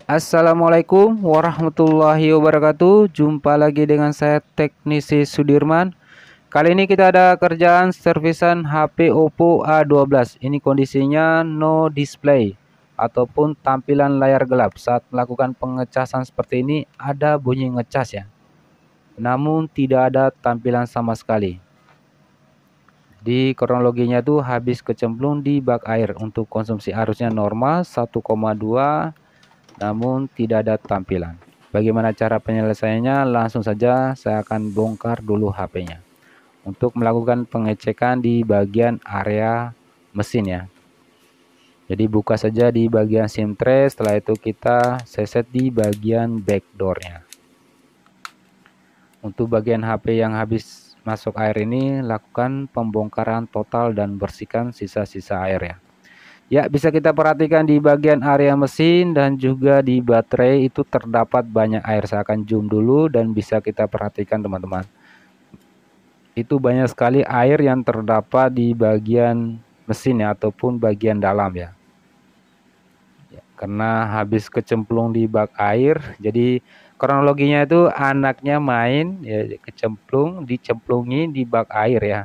Assalamualaikum warahmatullahi wabarakatuh. Jumpa lagi dengan saya Teknisi Sudirman. Kali ini kita ada kerjaan servisan HP Oppo A12. Ini kondisinya no display ataupun tampilan layar gelap. Saat melakukan pengecasan seperti ini ada bunyi ngecas ya. Namun tidak ada tampilan sama sekali. Di kronologinya tuh habis kecemplung di bak air. Untuk konsumsi arusnya normal 1,2, namun tidak ada tampilan. Bagaimana cara penyelesaiannya? Langsung saja saya akan bongkar dulu HP-nya untuk melakukan pengecekan di bagian area mesin ya. Jadi buka saja di bagian SIM tray, setelah itu kita seset di bagian backdoor-nya. Untuk bagian HP yang habis masuk air ini, lakukan pembongkaran total dan bersihkan sisa-sisa air ya. Ya, bisa kita perhatikan di bagian area mesin dan juga di baterai itu terdapat banyak air. Saya akan zoom dulu dan bisa kita perhatikan teman-teman. Itu banyak sekali air yang terdapat di bagian mesin ya, ataupun bagian dalam ya. Karena habis kecemplung di bak air, jadi kronologinya itu anaknya main ya, dicemplungi di bak air ya.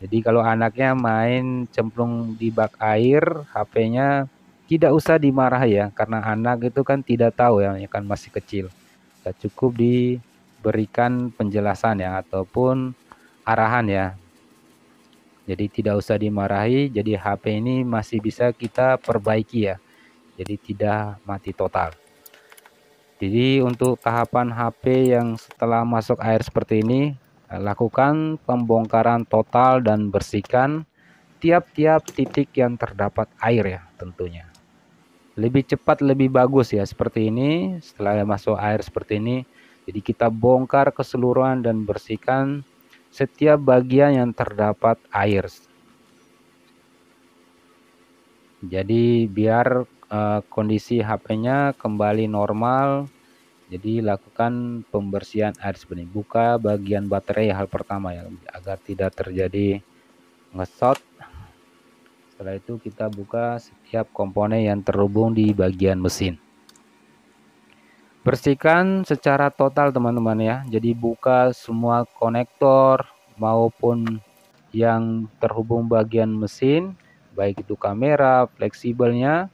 Jadi kalau anaknya main cemplung di bak air, HP-nya tidak usah dimarahi ya, karena anak itu kan tidak tahu ya, kan masih kecil. Ya, cukup diberikan penjelasan ya, ataupun arahan ya. Jadi tidak usah dimarahi, jadi HP ini masih bisa kita perbaiki ya. Jadi tidak mati total. Jadi untuk tahapan HP yang setelah masuk air seperti ini, lakukan pembongkaran total dan bersihkan tiap-tiap titik yang terdapat air ya tentunya. Lebih cepat lebih bagus ya seperti ini. Setelah masuk air seperti ini, jadi kita bongkar keseluruhan dan bersihkan setiap bagian yang terdapat air. Jadi biar kondisi HP-nya kembali normal. Jadi lakukan pembersihan air seperti ini. Buka bagian baterai hal pertama ya, agar tidak terjadi nge-short. Setelah itu kita buka setiap komponen yang terhubung di bagian mesin. Bersihkan secara total teman-teman ya. Jadi buka semua konektor maupun yang terhubung bagian mesin, baik itu kamera, fleksibelnya.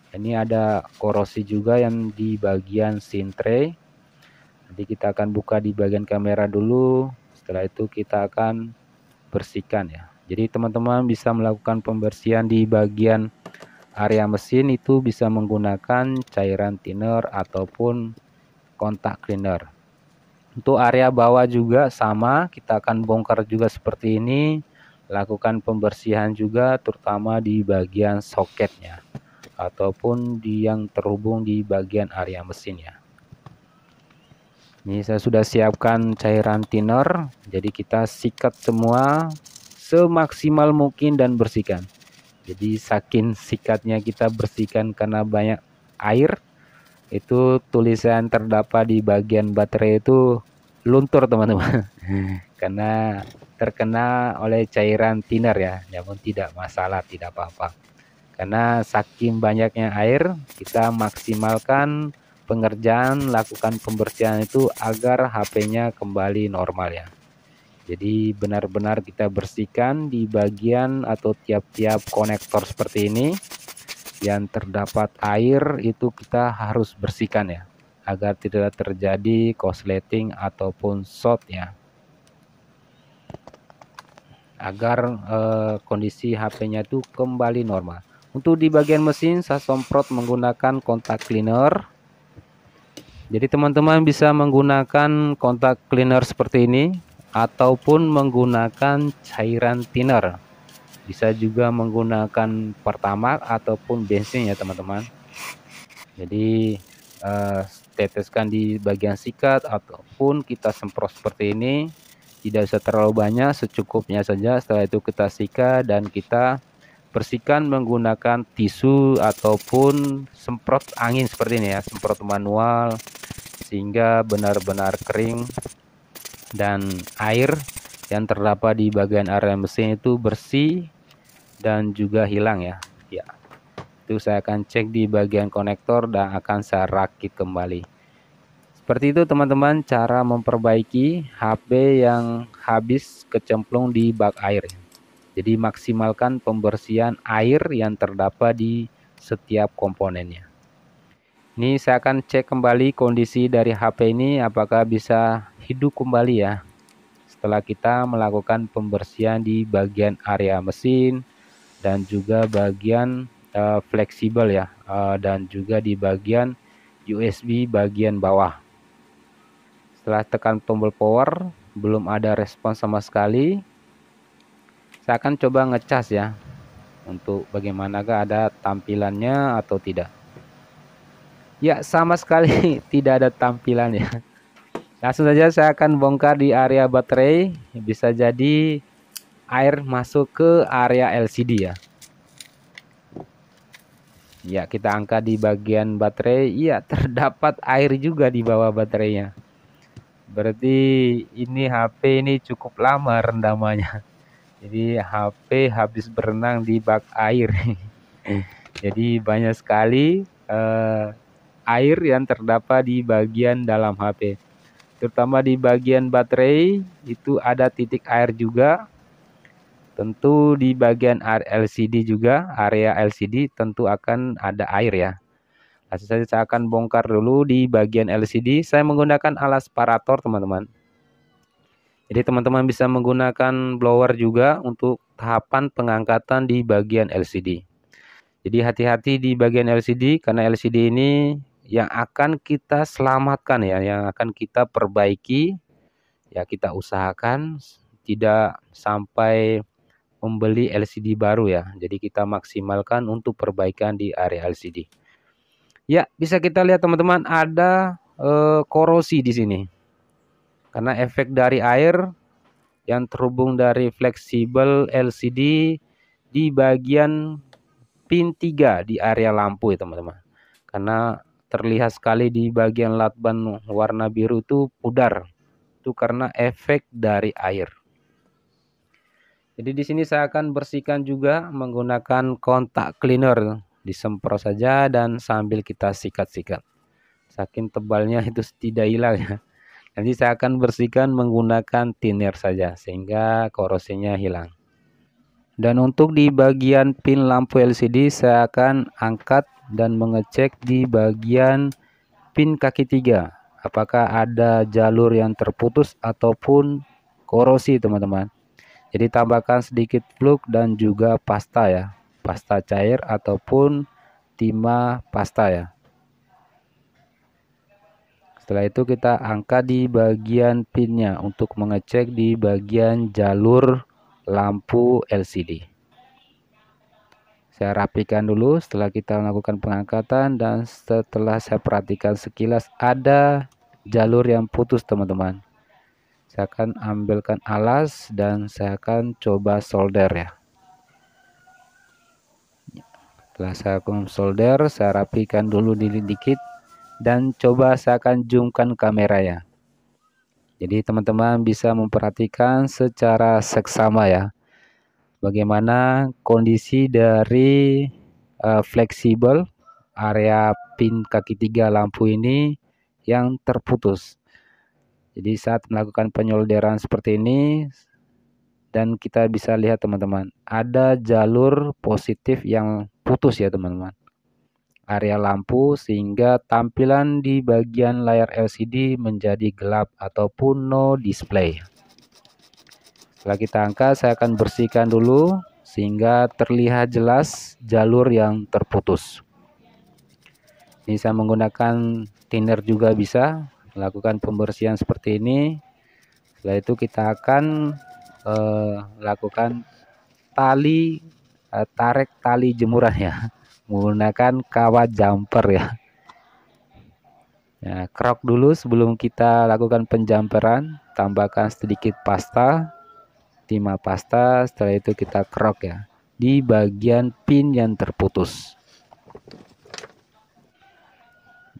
Ini ada korosi juga yang di bagian SIM tray. Nanti kita akan buka di bagian kamera dulu. Setelah itu kita akan bersihkan ya. Jadi teman-teman bisa melakukan pembersihan di bagian area mesin itu bisa menggunakan cairan thinner ataupun kontak cleaner. Untuk area bawah juga sama, kita akan bongkar juga seperti ini. Lakukan pembersihan juga terutama di bagian soketnya ataupun di yang terhubung di bagian area mesin ya. Ini saya sudah siapkan cairan thinner, jadi kita sikat semua semaksimal mungkin dan bersihkan. Jadi saking sikatnya kita bersihkan karena banyak air, itu tulisan terdapat di bagian baterai itu luntur teman-teman. Karena terkena oleh cairan thinner ya, namun tidak masalah, tidak apa-apa. Karena saking banyaknya air, kita maksimalkan pengerjaan, lakukan pembersihan itu agar HP-nya kembali normal ya. Jadi benar-benar kita bersihkan di bagian atau tiap-tiap konektor seperti ini yang terdapat air, itu kita harus bersihkan ya, agar tidak terjadi korsleting ataupun short ya. Agar kondisi HP-nya itu kembali normal. Untuk di bagian mesin saya semprot menggunakan kontak cleaner. Jadi teman-teman bisa menggunakan kontak cleaner seperti ini ataupun menggunakan cairan thinner. Bisa juga menggunakan Pertamax ataupun bensin ya teman-teman. Jadi teteskan di bagian sikat ataupun kita semprot seperti ini. Tidak usah terlalu banyak, secukupnya saja. Setelah itu kita sikat dan kita bersihkan menggunakan tisu ataupun semprot angin seperti ini ya, semprot manual sehingga benar-benar kering dan air yang terdapat di bagian area mesin itu bersih dan juga hilang ya. Itu saya akan cek di bagian konektor dan akan saya rakit kembali. Seperti itu teman-teman cara memperbaiki HP yang habis kecemplung di bak air. Jadi maksimalkan pembersihan air yang terdapat di setiap komponennya. Ini saya akan cek kembali kondisi dari HP ini apakah bisa hidup kembali ya. Setelah kita melakukan pembersihan di bagian area mesin dan juga bagian fleksibel ya, dan juga di bagian USB bagian bawah. Setelah tekan tombol power, belum ada respon sama sekali. Saya akan coba ngecas ya, untuk bagaimanakah ada tampilannya atau tidak. Ya, sama sekali tidak ada tampilannya. Langsung saja saya akan bongkar di area baterai. Bisa jadi air masuk ke area LCD ya. Ya, kita angkat di bagian baterai. Iya, terdapat air juga di bawah baterainya. Berarti ini HP ini cukup lama rendamannya. Jadi HP habis berenang di bak air. Jadi banyak sekali air yang terdapat di bagian dalam HP. Terutama di bagian baterai itu ada titik air juga. Tentu di bagian LCD juga, area LCD tentu akan ada air ya. Langsung saja saya akan bongkar dulu di bagian LCD. Saya menggunakan alat separator teman-teman. Jadi teman-teman bisa menggunakan blower juga untuk tahapan pengangkatan di bagian LCD. Jadi hati-hati di bagian LCD karena LCD ini yang akan kita selamatkan ya, yang akan kita perbaiki. Ya kita usahakan tidak sampai membeli LCD baru ya. Jadi kita maksimalkan untuk perbaikan di area LCD. Ya, bisa kita lihat teman-teman ada korosi di sini. Karena efek dari air yang terhubung dari fleksibel LCD di bagian pin 3 di area lampu ya teman-teman. Karena terlihat sekali di bagian lakban warna biru itu pudar. Itu karena efek dari air. Jadi di sini saya akan bersihkan juga menggunakan kontak cleaner. Disemprot saja dan sambil kita sikat-sikat. Saking tebalnya itu tidak hilang ya. Nanti saya akan bersihkan menggunakan thinner saja sehingga korosinya hilang. Dan untuk di bagian pin lampu LCD saya akan angkat dan mengecek di bagian pin kaki 3. Apakah ada jalur yang terputus ataupun korosi teman-teman. Jadi tambahkan sedikit fluk dan juga pasta ya. Pasta cair ataupun timah pasta ya. Setelah itu kita angkat di bagian pinnya untuk mengecek di bagian jalur lampu LCD. Saya rapikan dulu setelah kita melakukan pengangkatan dan setelah saya perhatikan sekilas ada jalur yang putus teman-teman. Saya akan ambilkan alas dan saya akan coba solder ya. Setelah saya solder, saya rapikan dulu dikit dan coba saya akan zoomkan kamera ya. Jadi teman-teman bisa memperhatikan secara seksama ya. Bagaimana kondisi dari fleksibel area pin kaki 3 lampu ini yang terputus. Jadi saat melakukan penyolderan seperti ini dan kita bisa lihat teman-teman ada jalur positif yang putus ya teman-teman area lampu sehingga tampilan di bagian layar LCD menjadi gelap ataupun no display. Setelah kita angkat saya akan bersihkan dulu sehingga terlihat jelas jalur yang terputus. Ini saya menggunakan thinner juga bisa melakukan pembersihan seperti ini. Setelah itu kita akan lakukan tarik tali jemuran ya menggunakan kawat jumper ya. Nah, krok dulu sebelum kita lakukan penjamperan, tambahkan sedikit pasta, timah pasta, setelah itu kita krok ya di bagian pin yang terputus.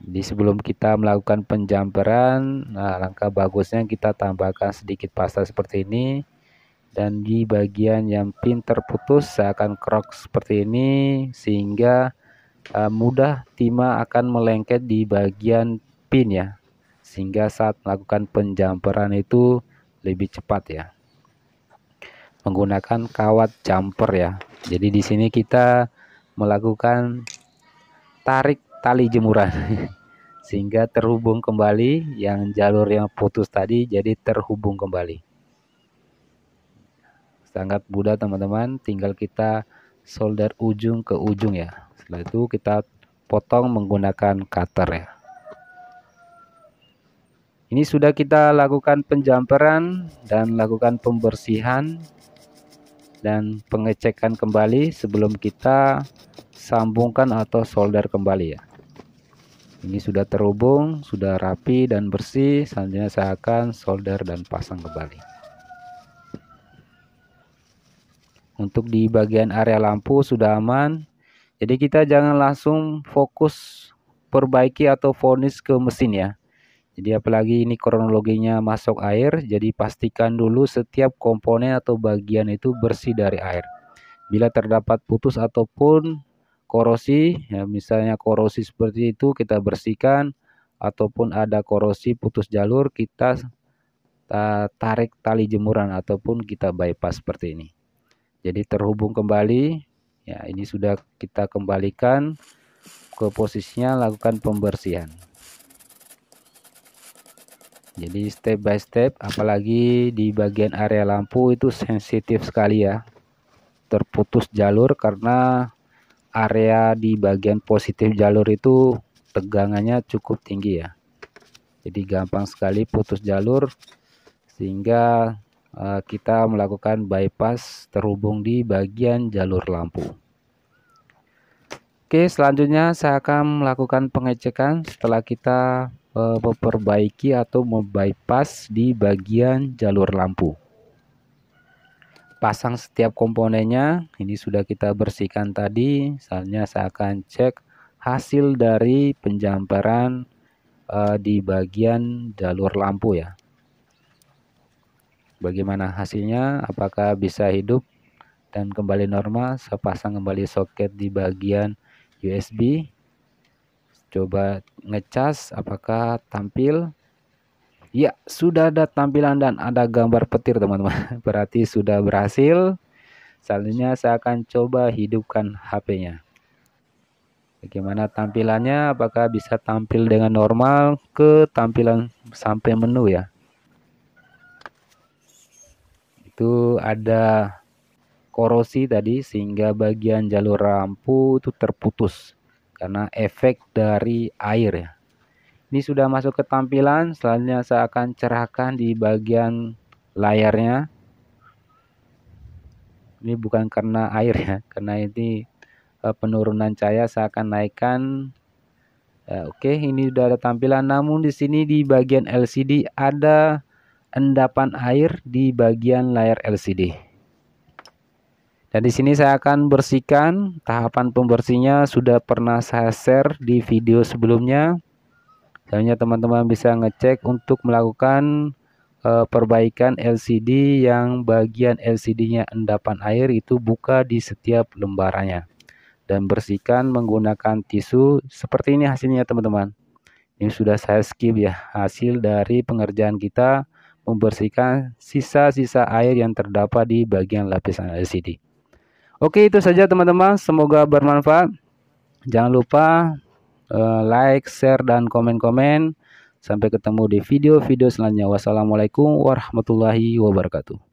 Jadi sebelum kita melakukan penjamperan, nah langkah bagusnya kita tambahkan sedikit pasta seperti ini. Dan di bagian yang pin terputus saya akan krok seperti ini sehingga mudah timah akan melengket di bagian pin ya, sehingga saat melakukan penjamperan itu lebih cepat ya, menggunakan kawat jumper ya. Jadi di sini kita melakukan tarik tali jemuran sehingga terhubung kembali, yang jalur yang putus tadi jadi terhubung kembali. Sangat mudah teman-teman, tinggal kita solder ujung ke ujung ya. Setelah itu kita potong menggunakan cutter ya. Ini sudah kita lakukan penjamperan dan lakukan pembersihan dan pengecekan kembali sebelum kita sambungkan atau solder kembali ya. Ini sudah terhubung, sudah rapi dan bersih. Selanjutnya saya akan solder dan pasang kembali. Untuk di bagian area lampu sudah aman. Jadi kita jangan langsung fokus perbaiki atau furnish ke mesin ya. Jadi apalagi ini kronologinya masuk air, jadi pastikan dulu setiap komponen atau bagian itu bersih dari air. Bila terdapat putus ataupun korosi, ya misalnya korosi seperti itu kita bersihkan, ataupun ada korosi putus jalur kita tarik tali jemuran ataupun kita bypass seperti ini. Jadi terhubung kembali, ya ini sudah kita kembalikan ke posisinya, lakukan pembersihan. Jadi step by step, apalagi di bagian area lampu itu sensitif sekali ya, terputus jalur karena area di bagian positif jalur itu tegangannya cukup tinggi ya. Jadi gampang sekali putus jalur, sehingga kita melakukan bypass terhubung di bagian jalur lampu. Oke, selanjutnya saya akan melakukan pengecekan setelah kita memperbaiki atau membypass di bagian jalur lampu. Pasang setiap komponennya, ini sudah kita bersihkan tadi. Selanjutnya saya akan cek hasil dari penjamperan di bagian jalur lampu ya. Bagaimana hasilnya, apakah bisa hidup dan kembali normal. Saya pasang kembali soket di bagian USB. Coba ngecas apakah tampil. Ya, sudah ada tampilan dan ada gambar petir teman-teman. Berarti sudah berhasil. Selanjutnya saya akan coba hidupkan HP-nya. Bagaimana tampilannya, apakah bisa tampil dengan normal ke tampilan sampai menu ya. Itu ada korosi tadi sehingga bagian jalur lampu itu terputus karena efek dari air ya. Ini sudah masuk ke tampilan. Selanjutnya saya akan cerahkan di bagian layarnya. Ini bukan karena air ya, karena ini penurunan cahaya. Saya akan naikkan. Oke, ini sudah ada tampilan. Namun di sini di bagian LCD ada endapan air di bagian layar LCD. Dan di sini saya akan bersihkan. Tahapan pembersihnya sudah pernah saya share di video sebelumnya. Selanjutnya teman-teman bisa ngecek untuk melakukan perbaikan LCD yang bagian LCD-nya endapan air itu buka di setiap lembarannya. Dan bersihkan menggunakan tisu. Seperti ini hasilnya teman-teman. Ini sudah saya skip ya, hasil dari pengerjaan kita membersihkan sisa-sisa air yang terdapat di bagian lapisan LCD. Oke, itu saja teman-teman, semoga bermanfaat. Jangan lupa like, share, dan komen-komen. Sampai ketemu di video-video selanjutnya. Wassalamualaikum warahmatullahi wabarakatuh.